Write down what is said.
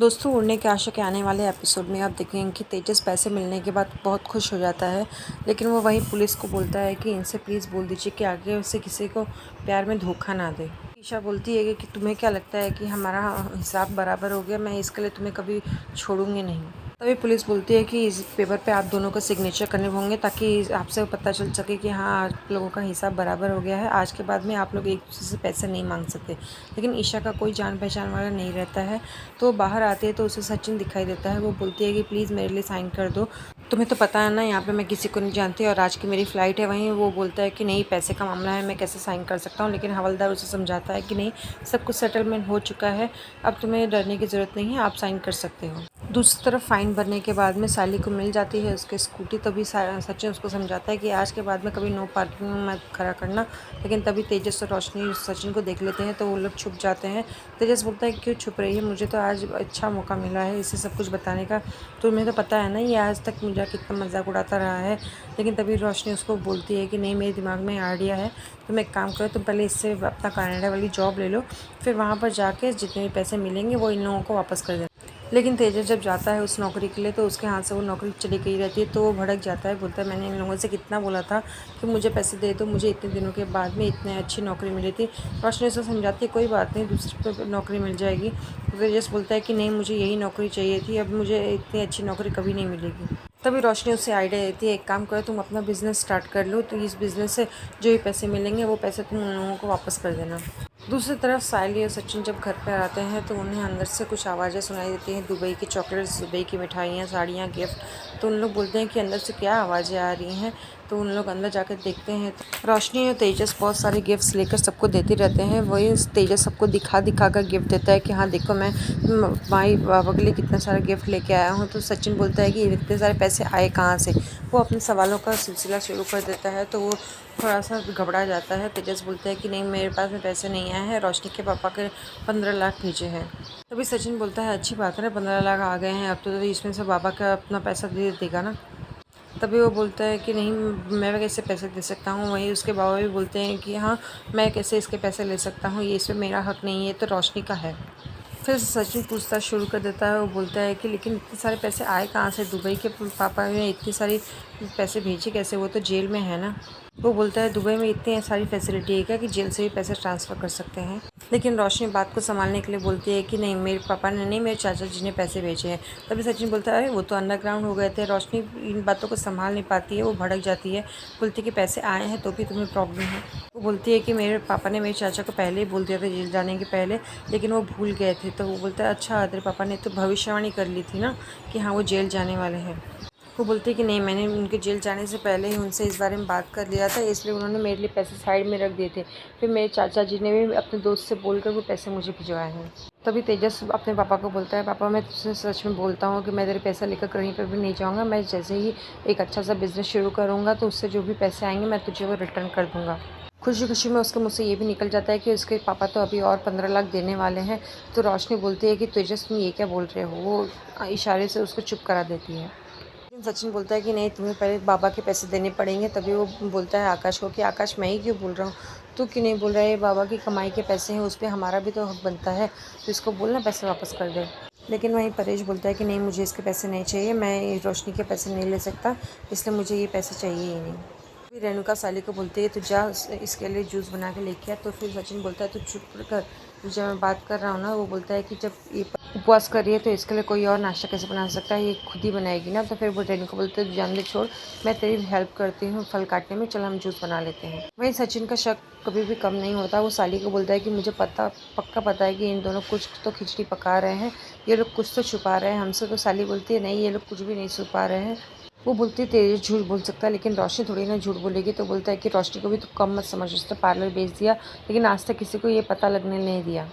दोस्तों, उड़ने की आशा के आने वाले एपिसोड में आप देखेंगे कि तेजस पैसे मिलने के बाद बहुत खुश हो जाता है। लेकिन वो वहीं पुलिस को बोलता है कि इनसे प्लीज़ बोल दीजिए कि आगे से किसी को प्यार में धोखा ना दे। ईशा बोलती है कि तुम्हें क्या लगता है कि हमारा हिसाब बराबर हो गया, मैं इसके लिए तुम्हें कभी छोड़ूंगी नहीं। तभी पुलिस बोलती है कि इस पेपर पे आप दोनों को सिग्नेचर करने होंगे ताकि आपसे पता चल सके कि हाँ, आप लोगों का हिसाब बराबर हो गया है। आज के बाद में आप लोग एक दूसरे से पैसे नहीं मांग सकते। लेकिन ईशा का कोई जान पहचान वाला नहीं रहता है, तो बाहर आती है तो उसे सचिन दिखाई देता है। वो बोलती है कि प्लीज़ मेरे लिए साइन कर दो, तुम्हें तो पता है ना यहाँ पे मैं किसी को नहीं जानती और आज की मेरी फ़्लाइट है। वहीं वो बोलता है कि नहीं, पैसे का मामला है, मैं कैसे साइन कर सकता हूँ। लेकिन हवलदार उसे समझाता है कि नहीं, सब कुछ सेटलमेंट हो चुका है, अब तुम्हें डरने की ज़रूरत नहीं है, आप साइन कर सकते हो। दूसरी तरफ फ़ाइन भरने के बाद में साली को मिल जाती है उसकी स्कूटी। तभी सचिन उसको समझाता है कि आज के बाद में कभी नो पार्किंग में मत खड़ा करना। लेकिन तभी तेजस और रोशनी सचिन को देख लेते हैं तो वो लोग छुप जाते हैं। तेजस बोलता है क्यों छुप रही है, मुझे तो आज अच्छा मौका मिला है इसे सब कुछ बताने का। तुम्हें तो पता है ना ये आज तक मुझे कितना मजाक उड़ाता रहा है। लेकिन तभी रोशनी उसको बोलती है कि नहीं, मेरे दिमाग में आइडिया है, तुम एक काम करो, तुम पहले इससे अपना कनाडा वाली जॉब ले लो, फिर वहाँ पर जाके जितने भी पैसे मिलेंगे वो इन लोगों को वापस कर देना। लेकिन तेजस जब जाता है उस नौकरी के लिए तो उसके हाथ से वो नौकरी चली गई रहती है। तो वो भड़क जाता है, बोलता है मैंने इन लोगों से कितना बोला था कि मुझे पैसे दे दो, मुझे इतने दिनों के बाद में इतनी अच्छी नौकरी मिली थी। रोशनी उसे समझाती है कोई बात नहीं, दूसरी को नौकरी मिल जाएगी। तो तेजस बोलता है कि नहीं, मुझे यही नौकरी चाहिए थी, अब मुझे इतनी अच्छी नौकरी कभी नहीं मिलेगी। तभी रोशनी उससे आइडिया देती है, एक काम करो, तुम अपना बिजनेस स्टार्ट कर लो, तो इस बिज़नेस से जो भी पैसे मिलेंगे वो पैसे तुम उन लोगों को वापस कर देना। दूसरी तरफ सायली और सचिन जब घर पर आते हैं तो उन्हें अंदर से कुछ आवाज़ें सुनाई देती हैं, दुबई की चॉकलेट्स, दुबई की मिठाइयाँ, साड़ियाँ, गिफ्ट। तो उन लोग बोलते हैं कि अंदर से क्या आवाज़ें आ रही हैं। तो उन लोग अंदर जाकर देखते हैं तो रोशनी और तेजस बहुत सारे गिफ्ट्स लेकर सबको देते रहते हैं। वही तेजस सबको दिखा दिखा कर गिफ्ट देता है कि हाँ देखो, मैं माई बाबा के लिए कितना सारा गिफ्ट लेके आया हूँ। तो सचिन बोलता है कि इतने सारे पैसे आए कहाँ से। वो अपने सवालों का सिलसिला शुरू कर देता है तो वो थोड़ा सा घबरा जाता है। तेजस बोलता है कि नहीं, मेरे पास में पैसे नहीं आए हैं, रोशनी के पापा के 15 लाख भेजे हैं। तभी सचिन बोलता है अच्छी बात है ना, 15 लाख आ गए हैं, अब तो इसमें से बाबा का अपना पैसा दे देगा ना। तभी वो बोलता है कि नहीं, मैं कैसे पैसे दे सकता हूँ। वहीं उसके बाबा भी बोलते हैं कि हाँ, मैं कैसे इसके पैसे ले सकता हूँ, ये इसमें मेरा हक नहीं है, ये तो रोशनी का है। फिर सचिन पूछताछ शुरू कर देता है। वो बोलता है कि लेकिन इतने सारे पैसे आए कहाँ से, दुबई के पापा ने इतनी सारी पैसे भेजे कैसे, वो तो जेल में है ना। वो बोलता है दुबई में इतनी सारी फैसिलिटी है क्या कि जेल से भी पैसे ट्रांसफ़र कर सकते हैं। लेकिन रोशनी बात को संभालने के लिए बोलती है कि नहीं, मेरे पापा ने नहीं, मेरे चाचा जी ने पैसे भेजे हैं। तभी सचिन बोलता है अरे वो तो अंडरग्राउंड हो गए थे। रोशनी इन बातों को संभाल नहीं पाती है, वो भड़क जाती है, बोलती है कि पैसे आए हैं तो भी तुम्हें प्रॉब्लम है। वो बोलती है कि मेरे पापा ने मेरे चाचा को पहले ही बोल दिया था जेल जाने के पहले, लेकिन वो भूल गए थे। तो वो बोलता है अच्छा, तेरे पापा ने तो भविष्यवाणी कर ली थी ना कि हाँ वो जेल जाने वाले हैं। वो बोलती है कि नहीं, मैंने उनके जेल जाने से पहले ही उनसे इस बारे में बात कर लिया था, इसलिए उन्होंने मेरे लिए पैसे साइड में रख दिए थे। फिर मेरे चाचा जी ने भी अपने दोस्त से बोलकर वो पैसे मुझे भिजवाए हैं। तभी तेजस अपने पापा को बोलता है, पापा मैं तुझसे सच में बोलता हूँ कि मैं तेरे पैसा लेकर कहीं पर भी नहीं जाऊँगा। मैं जैसे ही एक अच्छा सा बिज़नेस शुरू करूँगा तो उससे जो भी पैसे आएंगे मैं तुझे वो रिटर्न कर दूँगा। खुशी खुशी में उसके मुँह से ये भी निकल जाता है कि उसके पापा तो अभी और 15 लाख देने वाले हैं। तो रोशनी बोलती है कि तेजस तुम ये क्या बोल रहे हो। वो इशारे से उसको चुप करा देती है। लेकिन सचिन बोलता है कि नहीं, तुम्हें पहले बाबा के पैसे देने पड़ेंगे। तभी वो बोलता है आकाश को कि आकाश, मैं ही क्यों बोल रहा हूँ, तू क्यों नहीं बोल रहा है, ये बाबा की कमाई के पैसे हैं, उस पर हमारा भी तो हक बनता है, तो इसको बोलना पैसे वापस कर दे। लेकिन वहीं परेश बोलता है कि नहीं, मुझे इसके पैसे नहीं चाहिए, मैं रोशनी के पैसे नहीं ले सकता, इसलिए मुझे ये पैसे चाहिए ही नहीं। फिर रेणुका साली को बोलती है तू जा इसके लिए जूस बना के लेके आ। तो फिर सचिन बोलता है तू चुप कर, जब मैं बात कर रहा हूँ ना। वो बोलता है कि जब ये उपवास कर रही है तो इसके लिए कोई और नाश्ता कैसे बना सकता है, ये खुद ही बनाएगी ना। तो फिर वो रेणुका बोलते है जान दे, छोड़, मैं तेरी हेल्प करती हूँ फल काटने में, चल हम जूस बना लेते हैं। वहीं सचिन का शक कभी भी कम नहीं होता। वो साली को बोलता है कि मुझे पक्का पता है कि इन दोनों कुछ तो खिचड़ी पका रहे हैं, ये लोग कुछ तो छुपा रहे हैं हमसे। तो साली बोलती है नहीं, ये लोग कुछ भी नहीं छुपा रहे हैं। वो बोलती है तेज झूठ बोल सकता है, लेकिन रोशनी थोड़ी ना झूठ बोलेगी। तो बोलता है कि रोशनी को भी तो कम मत समझ, उसने पार्लर बेच दिया लेकिन आज तक किसी को ये पता लगने नहीं दिया।